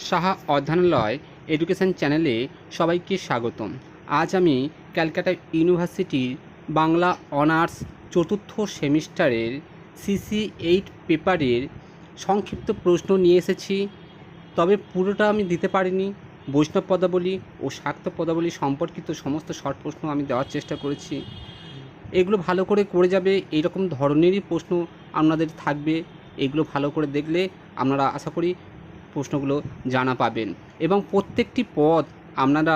Saha অধ্যয়নালয় education চ্যানেলে সবাইকে স্বাগতম। আজ আমি ক্যালকাটা ইউনিভার্সিটির বাংলা অনার্স চতুর্থ সেমিস্টারের CC8 পেপারের সংক্ষিপ্ত প্রশ্ন নিয়ে এসেছি। তবে পুরোটা আমি দিতে পারিনি। বৈষ্ণব পদাবলী ও শাক্ত পদাবলী সম্পর্কিত সমস্ত শর্ট প্রশ্ন আমি দেওয়ার চেষ্টা করেছি। এগুলো ভালো করে যাবে, এইরকম ধরনেরই প্রশ্ন আপনাদের থাকবে। এগুলো ভালো করে দেখলে আপনারা আশা করি প্রশ্নগুলো জানা পাবেন এবং প্রত্যেকটি পদ আপনারা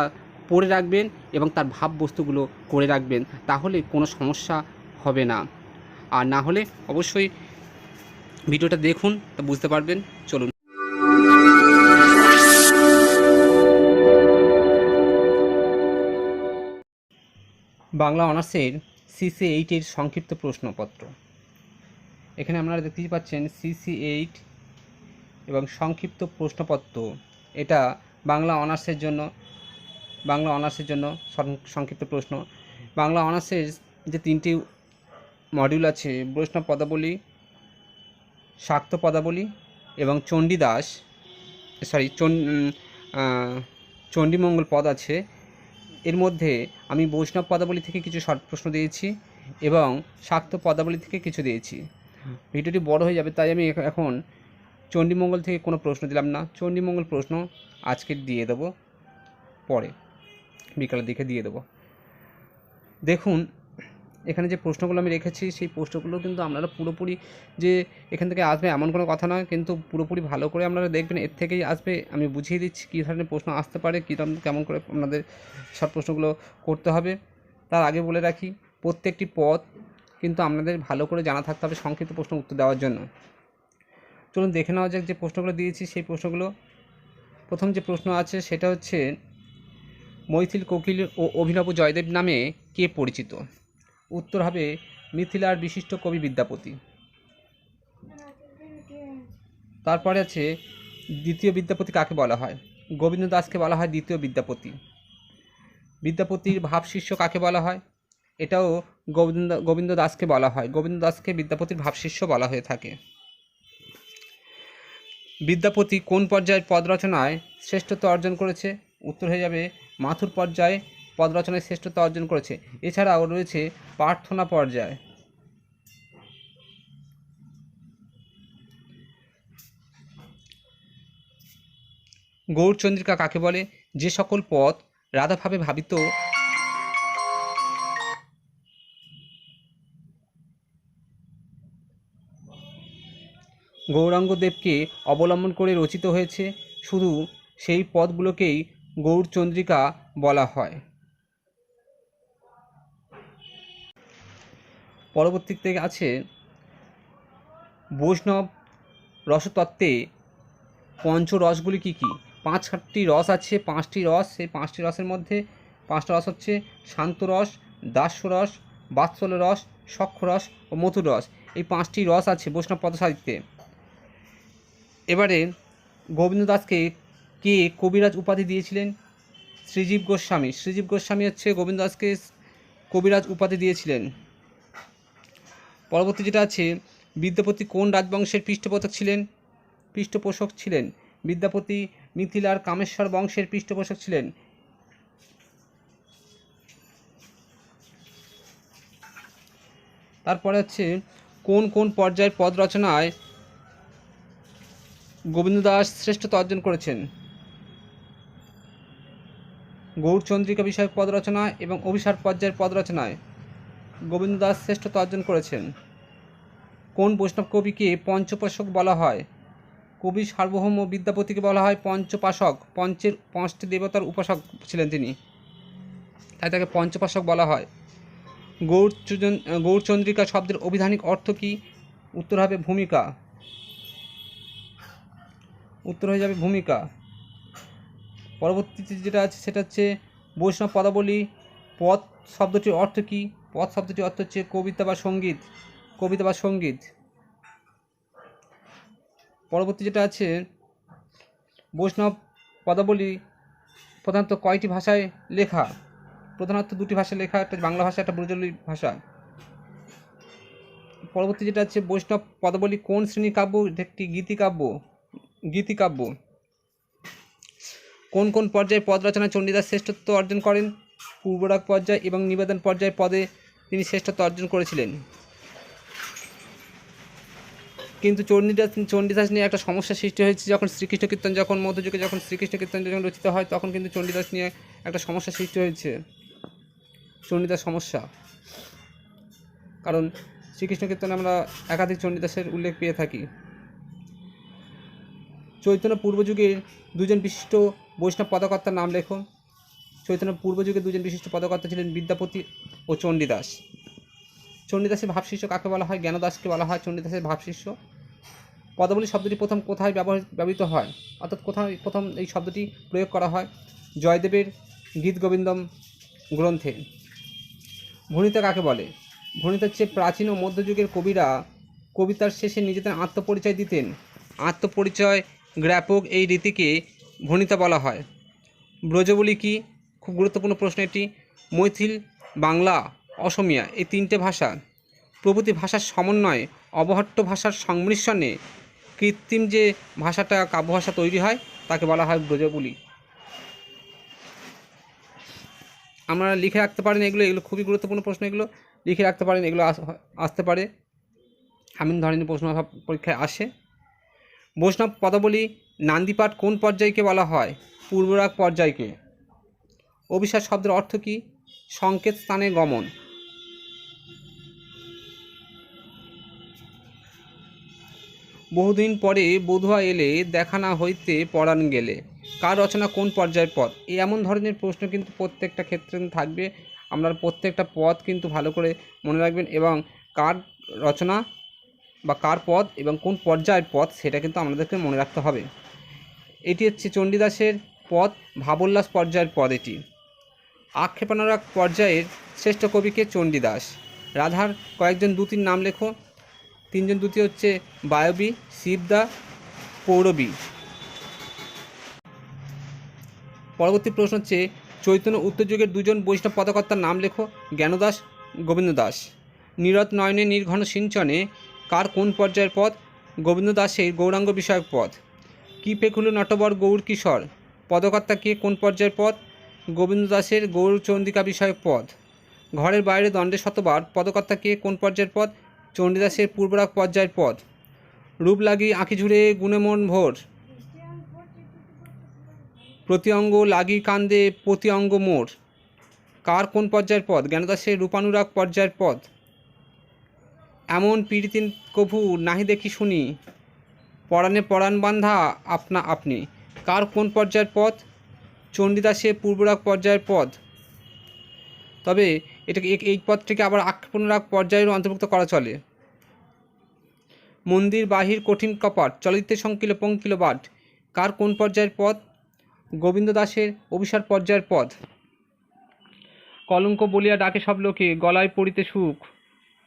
পড়ে রাখবেন এবং তার ভাববস্তুগুলো করে রাখবেন, তাহলে কোনো সমস্যা হবে না। আর না হলে অবশ্যই ভিডিওটা দেখুন, তা বুঝতে পারবেন। চলুন। বাংলা অনার্সের CC8-এর সংক্ষিপ্ত প্রশ্নপত্র। এখানে আপনারা দেখতেই পাচ্ছেন CC8 এবং সংক্ষিপ্ত প্রশ্নপত্র। এটা বাংলা অনার্সের জন্য সংক্ষিপ্ত প্রশ্ন। বাংলা অনার্সের যে 3টি মডিউল আছে, বৈষ্ণব পদাবলী, শাক্ত পদাবলী এবং চণ্ডীমঙ্গল পদ আছে। এর মধ্যে আমি বৈষ্ণব পদাবলী থেকে কিছু শর্ট প্রশ্ন দিয়েছি এবং শাক্ত পদাবলী থেকে কিছু দিয়েছি। ভিডিওটি বড় হয়ে যাবে, তাই আমি এখন চণ্ডীমঙ্গল থেকে কোনো প্রশ্ন দিলাম না। চণ্ডীমঙ্গল প্রশ্ন আজকে দিয়ে দেবো, পরে বিকালের দিকে দিয়ে দেবো। দেখুন, এখানে যে প্রশ্নগুলো আমি রেখেছি সেই প্রশ্নগুলো কিন্তু আপনারা পুরোপুরি যে এখান থেকে আসবে এমন কোনো কথা নয়, কিন্তু পুরোপুরি ভালো করে আপনারা দেখবেন, এর থেকেই আসবে। আমি বুঝিয়ে দিচ্ছি কী ধরনের প্রশ্ন আসতে পারে, কেমন করে আপনাদের সব প্রশ্নগুলো করতে হবে। তার আগে বলে রাখি, প্রত্যেকটি পদ কিন্তু আপনাদের ভালো করে জানা থাকতে হবে সংক্ষিপ্ত প্রশ্ন উত্তর দেওয়ার জন্য। চলুন দেখে নেওয়া যাক যে প্রশ্নগুলো দিয়েছি সেই প্রশ্নগুলো। প্রথম যে প্রশ্ন আছে সেটা হচ্ছে, মৈথিল কোকিল ও অভিনব জয়দেব নামে কে পরিচিত? উত্তর হবে মিথিলার বিশিষ্ট কবি বিদ্যাপতি। তারপরে আছে, দ্বিতীয় বিদ্যাপতি কাকে বলা হয়? গোবিন্দ দাসকে বলা হয় দ্বিতীয় বিদ্যাপতি। বিদ্যাপতির ভাবশিষ্য কাকে বলা হয়? এটাও গোবিন্দ দাসকে বলা হয়। গোবিন্দ দাসকে বিদ্যাপতির ভাবশিষ্য বলা হয়ে থাকে। বিদ্যাপতি কোন পর্যায়ের পদ রচনায় শ্রেষ্ঠত্ব অর্জন করেছে? উত্তর হয়ে যাবে মাথুর পর্যায়ে পদ রচনায় শ্রেষ্ঠত্ব অর্জন করেছে। এছাড়াও রয়েছে প্রার্থনা পর্যায়। গৌরচন্দ্রিকা কাকে বলে? যে সকল পদ রাধাভাবে ভাবিত গৌরাঙ্গদেবকে অবলম্বন করে রচিত হয়েছে, শুধু সেই পদগুলোকেই গৌরচন্দ্রিকা বলা হয়। পরবর্তীতে আছে, বৈষ্ণব রসতত্ত্বে পঞ্চরসগুলি কী কী? 5টি রস আছে, 5টি রস। সেই 5টি রসের মধ্যে 5টা রস হচ্ছে শান্তরস, দাস্যরস, বাৎসল্য রস, সখ্যরস ও মধুর রস। এই 5টি রস আছে বৈষ্ণব পদসাহিত্যে। এবারে গোবিন্দ দাসকে কে কবিরাজ উপাধি দিয়েছিলেন? শ্রীজীব গোস্বামী। শ্রীজীব গোস্বামী হচ্ছে গোবিন্দ দাসকে কবিরাজ উপাধি দিয়েছিলেন। পরবর্তী যেটা আছে, বিদ্যাপতি কোন রাজবংশের পৃষ্ঠপোষক ছিলেন? বিদ্যাপতি মিথিলার কামেশ্বর বংশের পৃষ্ঠপোষক ছিলেন। তারপরে হচ্ছে, কোন কোন পর্যায়ের পদ রচনায় গোবিন্দ দাস শ্রেষ্ঠত্ব অর্জন করেছেন? গৌরচন্দ্রিকা বিষয়ক পদ রচনা এবং অভিসার পর্যায়ের পদ রচনায় গোবিন্দ দাস শ্রেষ্ঠত্ব অর্জন করেছেন। কোন বৈষ্ণব কবিকে পঞ্চোপাসক বলা হয়? কবি সার্বভৌম বিদ্যাপতিকে বলা হয় পঞ্চোপাসক। 5টি দেবতার উপাসক ছিলেন তিনি, তাই তাকে পঞ্চোপাসক বলা হয়। গৌরচন্দ্রিকা শব্দের অভিধানিক অর্থ কী? উত্তর হবে ভূমিকা। উত্তর হয়ে যাবে ভূমিকা। পরবর্তীতে যেটা আছে সেটা হচ্ছে, বৈষ্ণব পদাবলী পদ শব্দটির অর্থ কী? পদ শব্দটির অর্থ হচ্ছে কবিতা বা সঙ্গীত। পরবর্তী যেটা আছে, বৈষ্ণব পদাবলী প্রধানত কয়টি ভাষায় লেখা? প্রধানত 2টি ভাষায় লেখা, একটা বাংলা ভাষা, একটা ব্রজবুলি ভাষা। পরবর্তী যেটা আছে, বৈষ্ণব পদাবলী কোন শ্রেণীর কাব্য? একটি গীতিকাব্য। কোন কোন পর্যায়ে পদ রচনা চণ্ডীদাস শ্রেষ্ঠত্ব অর্জন করেন? পূর্বরাগ পর্যায় এবং নিবেদন পর্যায়ের পদে তিনি শ্রেষ্ঠত্ব অর্জন করেছিলেন। কিন্তু চণ্ডীদাস নিয়ে একটা সমস্যা সৃষ্টি হয়েছে যখন শ্রীকৃষ্ণ কীর্তন, যখন মধ্যযুগে যখন শ্রীকৃষ্ণ কীর্তন যখন রচিত হয় তখন কিন্তু চণ্ডীদাস নিয়ে একটা সমস্যা সৃষ্টি হয়েছে। চণ্ডীদাস সমস্যা, কারণ শ্রীকৃষ্ণ কীর্তনে আমরা একাধিক চণ্ডীদাসের উল্লেখ পেয়ে থাকি। চৈতন্য পূর্বযুগের দুজন বিশিষ্ট বৈষ্ণব পদকর্তার নাম লেখো। চৈতন্য পূর্বযুগে দুজন বিশিষ্ট পদকর্তা ছিলেন বিদ্যাপতি ও চণ্ডীদাস। চণ্ডীদাসের ভাবশিষ্য কাকে বলা হয়? জ্ঞানদাসকে বলা হয় চণ্ডীদাসের ভাবশিষ্য। পদাবলী শব্দটি প্রথম কোথায় ব্যবহৃত হয়, অর্থাৎ কোথায় প্রথম এই শব্দটি প্রয়োগ করা হয়? জয়দেবের গীত গোবিন্দম গ্রন্থে। ভণিতা কাকে বলে? ভণিতা হচ্ছে প্রাচীন ও মধ্যযুগের কবিরা কবিতার শেষে নিজেদের আত্মপরিচয় দিতেন। আত্মপরিচয় জ্ঞাপক এই রীতিকে ভণিতা বলা হয়। ব্রজবলি কি? খুব গুরুত্বপূর্ণ প্রশ্ন এটি। মৈথিল, বাংলা, অসমিয়া এই তিনটে ভাষা প্রভৃতি ভাষার সমন্বয়ে অবহট্ট ভাষার সংমিশ্রণে কৃত্রিম যে ভাষাটা কাব্যভাষা তৈরি হয় তাকে বলা হয় ব্রজবলি। আপনারা লিখে রাখতে পারেন, এগুলো খুবই গুরুত্বপূর্ণ প্রশ্ন, এগুলো লিখে রাখতে পারেন, এগুলো আসতে পারে, এমন ধরনের প্রশ্ন পরীক্ষায় আসে। বৈষ্ণব পদাবলী নান্দিপাঠ কোন পর্যায়কে বলা হয়? পূর্বরাগ পর্যায়কে। অভিসার শব্দের অর্থ কী? সংকেত স্থানে গমন। বহুদিন পরে বধূয়া এলে দেখা না হইতে পরাণ গেলে কার রচনা কোন পর্যায়ের পদ? এমন ধরনের প্রশ্ন কিন্তু প্রত্যেকটা ক্ষেত্রে থাকবে। আপনার প্রত্যেকটা পদ কিন্তু ভালো করে মনে রাখবেন এবং কার রচনা বা কার পদ এবং কোন পর্যায়ের পদ সেটা কিন্তু আমাদেরকে মনে রাখতে হবে। এটি হচ্ছে চণ্ডীদাসের পদ, ভাবোল্লাস পর্যায়ের পদ এটি। আক্ষেপণারাগ পর্যায়ের শ্রেষ্ঠ কবিকে? চণ্ডীদাস। রাধার কয়েকজন দূতীর নাম লেখো। তিনজন দূতী হচ্ছে বায়বী, শিবদা, পৌরবী। পরবর্তী প্রশ্ন হচ্ছে চৈতন্য উত্তরযুগের দুজন বৈষ্ণব পদকর্তার নাম লেখো। জ্ঞানদাস, গোবিন্দ দাস। নীরদ নয়নে নির্ঘন সিঞ্চনে কার কোন পর্যায়ের পদ? গোবিন্দ দাসের গৌরাঙ্গ বিষয়ক পদ। কি পেকুল নটবর গৌর কিশোর পদকর্তা কে? কোন পর্যায়ের পদ? গোবিন্দ দাসের গৌরচন্দিকা বিষয়ক পদ। ঘরের বাইরে দণ্ডে শতবার পদকর্তা কে? কোন পর্যায়ের পদ? চণ্ডীদাসের পূর্বরাগ পর্যায়ের পদ। রূপ লাগি আঁখি ঝুড়ে গুণে মন ভোর, প্রতি অঙ্গ লাগি কান্দে প্রতি অঙ্গ মোর কার কোন পর্যায়ের পদ? জ্ঞানদাসের রূপানুরাগ পর্যায়ের পদ। এমন পীড়িতি কভু নাহি দেখি শুনি, পরাণে পরাণ বান্ধা আপনা আপনি কার কোন পর্যায়ের পদ? চণ্ডীদাসের পূর্বরাগ পর্যায়ের পদ। তবে এটাকে এই পদটিকে আবার আক্ষেপণরাগ পর্যায়ের অন্তর্ভুক্ত করা চলে। মন্দির বাহির কঠিন কপাট, চলিতে সংকিল পঙ্কিল বাট কার কোন পর্যায়ের পদ? গোবিন্দ দাসের অভিসার পর্যায়ের পদ। কলঙ্ক বলিয়া ডাকে সব লোকে, গলায় পড়িতে সুখ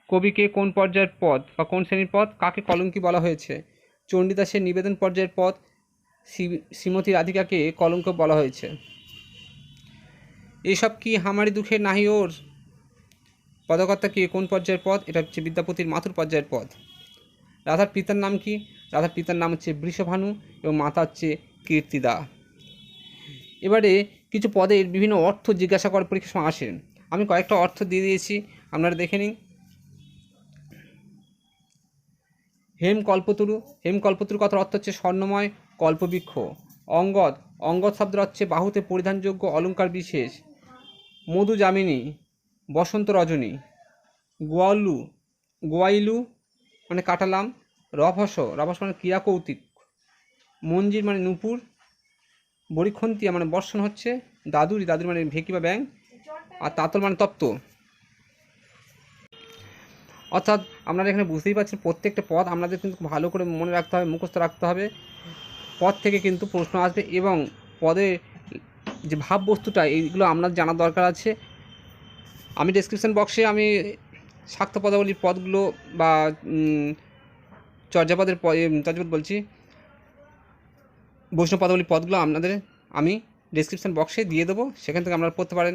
কবিকে? কোন পর্যায়ের পদ বা কোন শ্রেণীর পদ? কাকে কলঙ্কি বলা হয়েছে? চণ্ডীদাসের নিবেদন পর্যায়ের পদ। শ্রীমতী রাধিকাকে কলঙ্ক বলা হয়েছে। এসব কি হামারি দুঃখের নাহি ওর পদকর্তা কে? কোন পর্যায়ের পদ? এটা হচ্ছে বিদ্যাপতির মাথুর পর্যায়ের পদ। রাধার পিতার নাম কি? রাধার পিতার নাম হচ্ছে বৃষভানু এবং মাতা হচ্ছে কীর্তিদা। এবারে কিছু পদের বিভিন্ন অর্থ জিজ্ঞাসা করার পরীক্ষার সময় আসে। আমি কয়েকটা অর্থ দিয়ে দিয়েছি, আপনারা দেখে নিন। হেম কল্পতরু, হেম কল্পতরু কথার অর্থ হচ্ছে স্বর্ণময় কল্পবৃক্ষ। অঙ্গদ, অঙ্গদ শব্দের হচ্ছে বাহুতে পরিধানযোগ্য অলঙ্কার বিশেষ। মধু যামিনী, বসন্ত রজনী। গোয়ালু, গোয়াইলু মানে কাটালাম। রভস, রভস মানে ক্রিয়া কৌতুক। মঞ্জির মানে নূপুর। বরিখন্তিয়া মানে বর্ষণ হচ্ছে। দাদুরি, দাদুরি মানে ভেকি বা ব্যাং। আর তাতল মানে তপ্ত। অর্থাৎ আপনারা এখানে বুঝতেই পারছেন প্রত্যেকটা পদ আপনাদের কিন্তু ভালো করে মনে রাখতে হবে, মুখস্থ রাখতে হবে। পদ থেকে কিন্তু প্রশ্ন আসবে এবং পদে যে ভাববস্তুটা এইগুলো আপনার জানার দরকার আছে। আমি ডেসক্রিপশন বক্সে আমি শাক্ত পদাবলীর পদগুলো বা চর্যাপদের চর্যাপদ বলছি বৈষ্ণব পদাবলীর পদগুলো আপনাদের আমি ডেসক্রিপশন বক্সে দিয়ে দেবো, সেখান থেকে আপনারা পড়তে পারেন।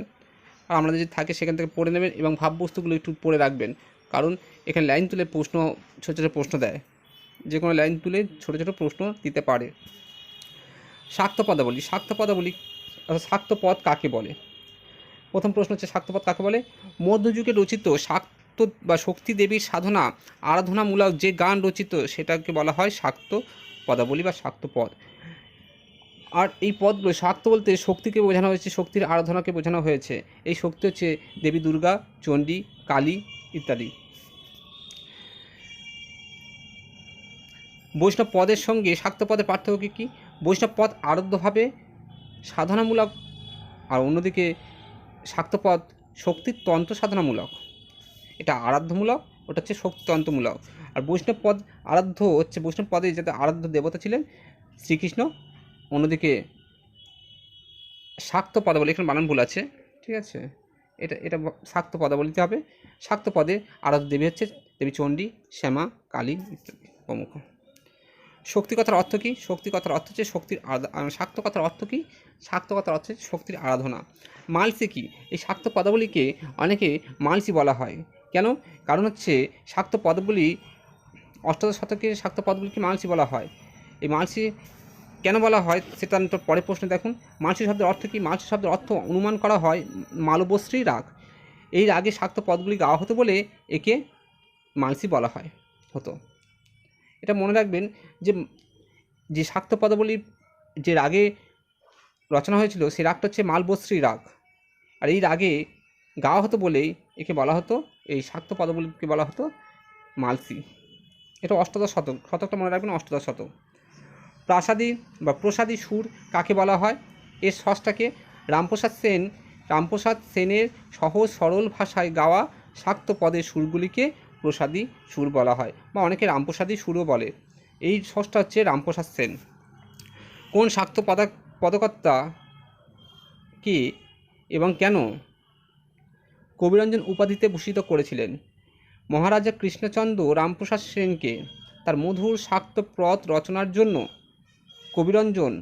আর আপনাদের যদি থাকে সেখান থেকে পড়ে নেবেন এবং ভাববস্তুগুলো একটু পড়ে রাখবেন, কারণ এখানে লাইন তুলে প্রশ্ন, ছোটো ছোটো প্রশ্ন দেয়, যে কোনো লাইন তুলে ছোটো ছোটো প্রশ্ন দিতে পারে। শাক্ত পদাবলী, শাক্ত পদাবলী, শাক্ত পদ কাকে বলে? প্রথম প্রশ্ন হচ্ছে শাক্ত পদ কাকে বলে? মধ্যযুগে রচিত শাক্ত বা শক্তি দেবীর সাধনা আরাধনামূলক যে গান রচিত সেটাকে বলা হয় শাক্ত পদাবলী বা শাক্ত পদ। আর এই পদগুলো, শাক্ত বলতে শক্তিকে বোঝানো হয়েছে, শক্তির আরাধনাকে বোঝানো হয়েছে। এই শক্তি হচ্ছে দেবী দুর্গা, চণ্ডী, কালী ইত্যাদি। বৈষ্ণব পদের সঙ্গে শাক্ত পদের পার্থক্য কী? বৈষ্ণব পদ আরাধ্যভাবে সাধনামূলক, আর অন্যদিকে শাক্ত পদ শক্তির তন্ত্র সাধনামূলক। এটা আরাধ্যমূলক, ওটা হচ্ছে শক্তিতন্ত্রমূলক। আর বৈষ্ণব পদ আরাধ্য হচ্ছে, বৈষ্ণব পদে যাতে আরাধ্য দেবতা ছিলেন শ্রীকৃষ্ণ। অন্যদিকে শাক্ত পদাবলী, এখানে বানান ভুল আছে, ঠিক আছে, এটা এটা শাক্ত পদাবলীতে হবে। শাক্ত পদে আরাধ্য দেবী হচ্ছে দেবী চণ্ডী, শ্যামা, কালী ইত্যাদি প্রমুখ। শক্তি কথার অর্থ কী? শক্তি কথার অর্থ হচ্ছে শক্তির শাক্ত কথার অর্থ কী? শাক্ত কথার অর্থ হচ্ছে শক্তির আরাধনা। মালসি কী? এই শাক্ত পদাবলীকে অনেকে মালসি বলা হয়। কেন? কারণ হচ্ছে শাক্ত পদগুলি অষ্টাদশ শতকে শাক্ত পদগুলিকে মালসি বলা হয়। এই মালসি কেন বলা হয় সেটা পরের প্রশ্নে দেখুন। মালসি শব্দের অর্থ কী? মালসি শব্দের অর্থ অনুমান করা হয় মালবশ্রী রাগ। এই রাগে শাক্ত পদগুলি গাওয়া হতো বলে একে মালসি বলা হয় হতো। এটা মনে রাখবেন যে যে শাক্ত পদাবলীর যে রাগে রচনা হয়েছিল সেই রাগটা হচ্ছে মালবশ্রী রাগ। আর এই রাগে গাওয়া হতো বলেই একে বলা হতো, এই শাক্ত পদাবলীকে বলা হতো মালসি। এটা অষ্টাদশ শতক, শতকটা মনে রাখবেন, অষ্টাদশ শতক। প্রাসাদী বা প্রসাদী সুর কাকে বলা হয়? এর স্রষ্টাকে? রামপ্রসাদ সেনের সহজ সরল ভাষায় গাওয়া শাক্ত পদের সুরগুলিকে প্রসাদী সুর বলা হয়, বা অনেকে রামপ্রসাদী সুরও বলে। এই স্রষ্টা হচ্ছে রামপ্রসাদ সেন। কোন শাক্ত পদকর্তা কে এবং কেন কবিরঞ্জন উপাধিতে ভূষিত করেছিলেন? মহারাজা কৃষ্ণচন্দ্র রামপ্রসাদ সেনকে তার মধুর শাক্ত পদ রচনার জন্য কবিরঞ্জন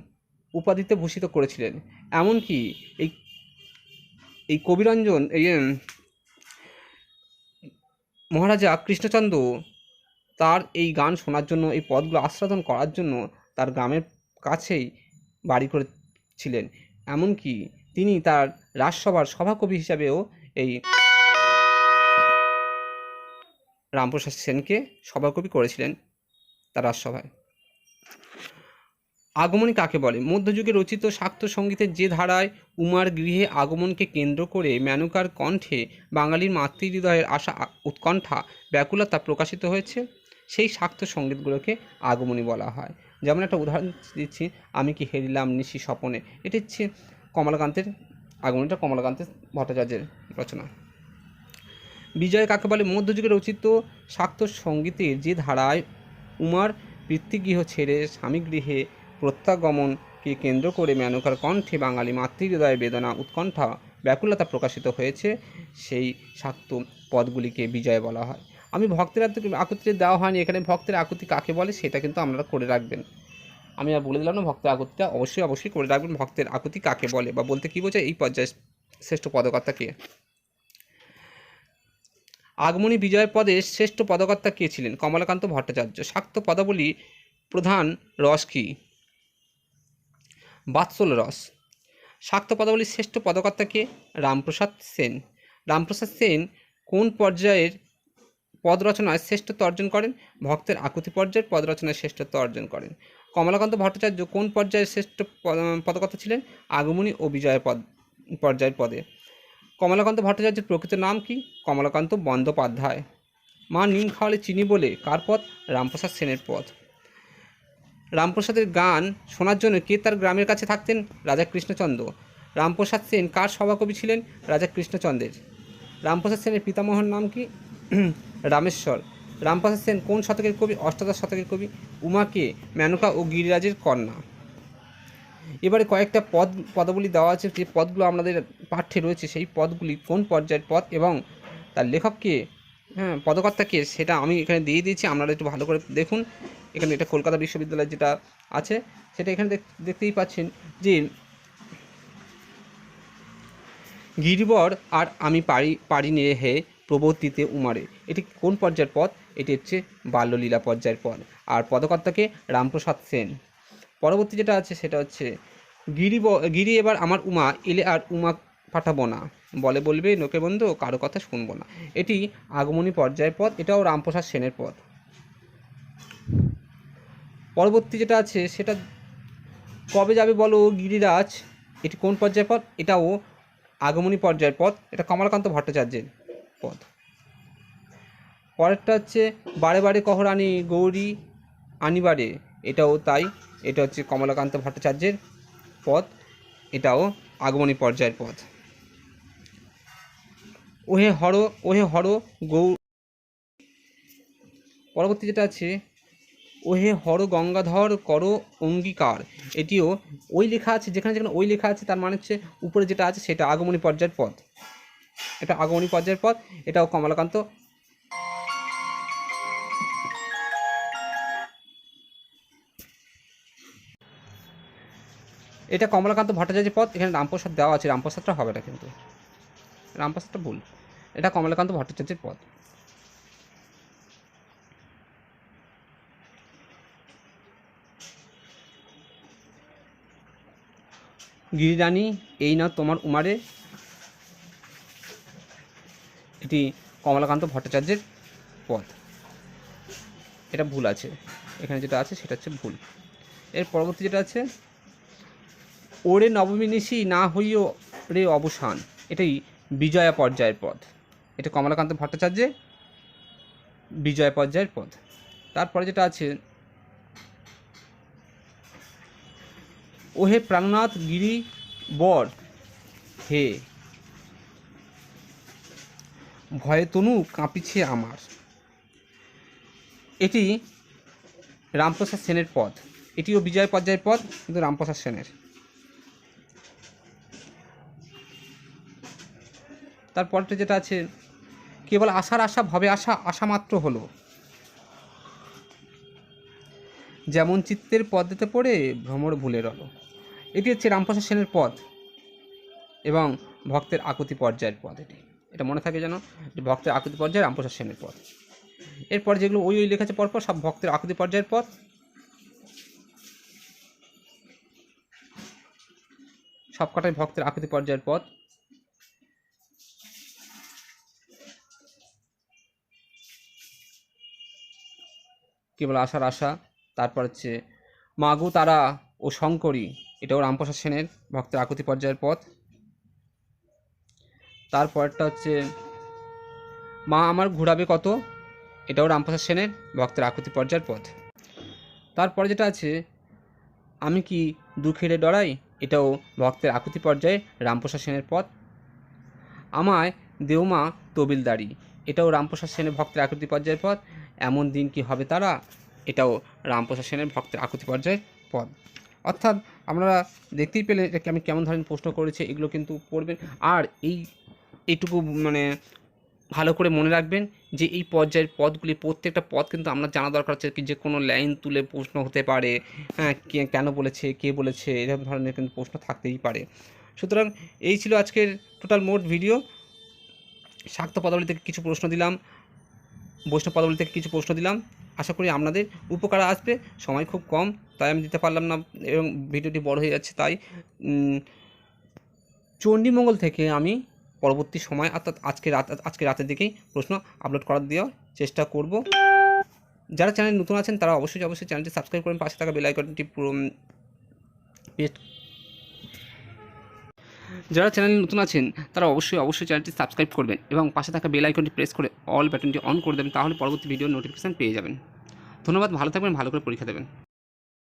উপাধিতে ভূষিত করেছিলেন। এমনকি এই কবিরঞ্জন মহারাজা কৃষ্ণচন্দ্র তার এই গান শোনার জন্য, এই পদগুলো আস্বাদন করার জন্য তার গ্রামের কাছেই বাড়ি করেছিলেন। এমনকি তিনি তার রাজসভার সভাকবি হিসাবেও এই রামপ্রসাদ সেনকে সভাকবি করেছিলেন তার রাজসভায়। আগমনী কাকে বলে? মধ্যযুগে রচিত শাক্ত সঙ্গীতের যে ধারায় উমার গৃহে আগমনকে কেন্দ্র করে মেনকার কণ্ঠে বাঙালির মাতৃহৃদয়ের আশা, উৎকণ্ঠা, ব্যাকুলতা প্রকাশিত হয়েছে, সেই শাক্ত সঙ্গীতগুলোকে আগমনী বলা হয়। যেমন একটা উদাহরণ দিচ্ছি, আমি কি হেরিলাম নিশি স্বপনে, এটি হচ্ছে কমলাকান্তের আগমনীটা, কমলাকান্ত ভট্টাচার্যের রচনা। বিজয় কাকে বলে? মধ্যযুগে রচিত শাক্ত সঙ্গীতের যে ধারায় উমার পিতৃগৃহ ছেড়ে স্বামীগৃহে প্রত্যাগমনকে কেন্দ্র করে মেনকার কণ্ঠে বাঙালি মাতৃহৃদয়ের বেদনা, উৎকণ্ঠা, ব্যাকুলতা প্রকাশিত হয়েছে, সেই শাক্ত পদগুলিকে বিজয় বলা হয়। আমি ভক্তের আকুতি দেওয়া হয়নি এখানে, ভক্তের আকুতি কাকে বলে সেটা কিন্তু আপনারা করে রাখবেন। আমি আর বলে দিলাম না, ভক্তের আকুতিটা অবশ্যই করে রাখবেন। ভক্তের আকুতি কাকে বলে বা বলতে কী বোঝায়, এই পর্যায়ে শ্রেষ্ঠ পদকর্তা কে। আগমনী বিজয়ের পদে শ্রেষ্ঠ পদকর্তা কে ছিলেন? কমলাকান্ত ভট্টাচার্য। শাক্ত পদাবলী প্রধান রস কী? বাৎসল রস। শাক্ত পদাবলীর শ্রেষ্ঠ পদকর্তা কে? রামপ্রসাদ সেন। রামপ্রসাদ সেন কোন পর্যায়ের পদ রচনায় শ্রেষ্ঠত্ব অর্জন করেন? ভক্তের আকুতি পর্যায়ের পদ রচনায় শ্রেষ্ঠত্ব অর্জন করেন। কমলাকান্ত ভট্টাচার্য কোন পর্যায়ের শ্রেষ্ঠ পদকর্তা ছিলেন? আগমনী ও বিজয় পর্যায়ের পদে। কমলাকান্ত ভট্টাচার্যের প্রকৃত নাম কি? কমলাকান্ত বন্দ্যোপাধ্যায়। মা নিম খাওয়ালে চিনি বলে কার পদ? রামপ্রসাদ সেনের পদ। রামপ্রসাদের গান শোনার জন্য কে তার গ্রামের কাছে থাকতেন? রাজা কৃষ্ণচন্দ্র। রামপ্রসাদ সেন কার সভাকবি ছিলেন? রাজা কৃষ্ণচন্দ্রের। রামপ্রসাদ সেনের পিতামহর নাম কি? রামেশ্বর। রামপ্রসাদ সেন কোন শতকের কবি? অষ্টাদশ শতকের কবি। উমাকে মেনকা ও গিরিরাজের কন্যা। এবারে কয়েকটা পদাবলী দেওয়া আছে, যে পদগুলো আমাদের পাঠ্যে রয়েছে, সেই পদগুলি কোন পর্যায়ের পদ এবং তার লেখককে, পদকর্তাকে, সেটা আমি এখানে দিয়ে দিয়েছি, আপনারা একটু ভালো করে দেখুন। এখানে এটা কলকাতা বিশ্ববিদ্যালয়ের যেটা আছে সেটা এখানে দেখতেই পাচ্ছেন যে গিরিবর আর আমি পারিনি রে হে প্রবর্তিতে উমারে, এটি কোন পর্যায়ের পদ? এটি হচ্ছে বাল্যলীলা পর্যায়ের পদ। আর পদকর্তাকে রামপ্রসাদ সেন। পরবর্তী যেটা আছে সেটা হচ্ছে গিরি এবার আমার উমা এলে আর উমা পাঠাবো না, বলে বলবে লোকে বন্ধু কারো কথা শুনবো না। এটি আগমনী পর্যায়ের পদ, এটাও রামপ্রসাদ সেনের পদ। পরবর্তী যেটা আছে সেটা কবে যাবে বলো গিরিরাজ, এটি কোন পর্যায়ের পদ? এটাও আগমনী পর্যায়ের পদ, এটা কমলাকান্ত ভট্টাচার্যের পদ। পরেরটা হচ্ছে বারে বারে কহরানি গৌরী আনিবারে, এটাও তাই, এটা হচ্ছে কমলাকান্ত ভট্টাচার্যের পদ, এটাও আগমনী পর্যায়ের পদ। ওহে হর গৌ, পরবর্তী যেটা আছে ওহে হর গঙ্গাধর কর অঙ্গীকার, এটিও ওই লেখা আছে, যেখানে যেখানে ওই লেখা আছে তার মানে হচ্ছে উপরে যেটা আছে সেটা আগমনী পর্যায়ের পদ, এটা আগমনী পর্যায়ের পদ, এটাও কমলাকান্ত। এটা কমলাকান্ত ভট্টাচার্যের পদ, এখানে রামপ্রসাদ দেওয়া আছে, রামপ্রসাদটা হবে না, কিন্তু রামপ্রসাদটা ভুল, এটা কমলাকান্ত ভট্টাচার্যের পদ। গিরিরানী এই না তোমার উমারে, এটি কমলাকান্ত ভট্টাচার্যের পদ, এটা ভুল আছে, এখানে যেটা আছে সেটা হচ্ছে ভুল। এর পরবর্তী যেটা আছে ওরে নবমী নিশি না হইও রে অবসান, এটাই বিজয়া পর্যায়ের পদ, এটা কমলাকান্ত ভট্টাচার্যের বিজয় পর্যায়ের পদ। তারপরে যেটা আছে ওহে প্রাণনাথ গিরি বর হে ভয়ে তনু কাঁপিছে আমার, এটি রামপ্রসাদ সেনের পদ, এটিও বিজয় পর্যায়ের পদ কিন্তু রামপ্রসাদ সেনের। তারপরটা যেটা আছে কেবল আশার আশা ভবে আশা আশা মাত্র হলো, যেমন চিত্তের পদ্মেতে পড়ে ভ্রমর ভুলে রলো, এটি হচ্ছে রামপ্রসাদ সেনের পদ এবং ভক্তের আকুতি পর্যায়ের পদ, এটা মনে থাকে যেন, ভক্তের আকুতি পর্যায়ে রামপ্রসাদ সেনের পদ। এরপর যেগুলো ওই লেখা আছে পরপর সব ভক্তের আকুতি পর্যায়ের পদ। সবকটাই ভক্তের আকুতি পর্যায়ের পদ। কেবল আশার আশা, তারপর হচ্ছে মাগু তারা ও শঙ্করী, এটাও রামপ্রসাদ সেনের ভক্তের আকুতি পর্যায়ের পদ। তারপরটা হচ্ছে মা আমার ঘুরাবে কত, এটাও রামপ্রসাদ সেনের ভক্তের আকুতি পর্যায়ের পদ। তারপরে যেটা আছে আমি কি দুঃখেরে ডরাই, এটাও ভক্তের আকুতি পর্যায়ে রামপ্রসাদ সেনের পদ। আমায় দেওমা তবিলদারি, এটাও রামপ্রসাদ সেনের ভক্তের আকুতি পর্যায়ের পদ। এমন দিন কি হবে তারা, এটাও রামপ্রসাদ সেনের ভক্তের আকুতি পর্যায়ের পদ। অর্থাৎ আমরা দেখতেই পেলে এটাকে আমি কেমন ধরনের প্রশ্ন করেছি, এগুলো কিন্তু পড়বেন। আর এইটুকু মানে ভালো করে মনে রাখবেন যে এই পর্যায়ের পদগুলি প্রত্যেকটা পদ কিন্তু আমরা জানা দরকার হচ্ছে কি, যে কোনো লাইন তুলে প্রশ্ন হতে পারে, হ্যাঁ কেন বলেছে, কে বলেছে, এরকম ধরনের কিন্তু প্রশ্ন থাকতেই পারে। সুতরাং এই ছিল আজকের টোটাল মোট ভিডিও। শাক্ত পদাবলী থেকে কিছু প্রশ্ন দিলাম, বৈষ্ণব পদাবলী থেকে কিছু প্রশ্ন দিলাম, আশা করি আপনাদের উপকার আসবে। সময় খুব কম তাই আমি দিতে পারলাম না এবং ভিডিওটি বড় হয়ে যাচ্ছে, তাই চণ্ডীমঙ্গল থেকে আমি পরবর্তী সময় অর্থাৎ আজকে রাতের দিকেই প্রশ্ন আপলোড করার দেওয়ার চেষ্টা করব। যারা চ্যানেল নতুন আছেন তারা অবশ্যই চ্যানেলটি সাবস্ক্রাইব করবেন, পাশে থাকা বেল আইকনটি যারা চ্যানেলে নতুন আছেন তারা অবশ্যই চ্যানেলটি সাবস্ক্রাইব করবেন এবং পাশে থাকা বেল আইকনটি প্রেস করে অল বাটনটি অন করে দেবেন, তাহলে পরবর্তী ভিডিওর নোটিফিকেশান পেয়ে যাবেন। ধন্যবাদ, ভালো থাকবেন, ভালো করে পরীক্ষা দেবেন।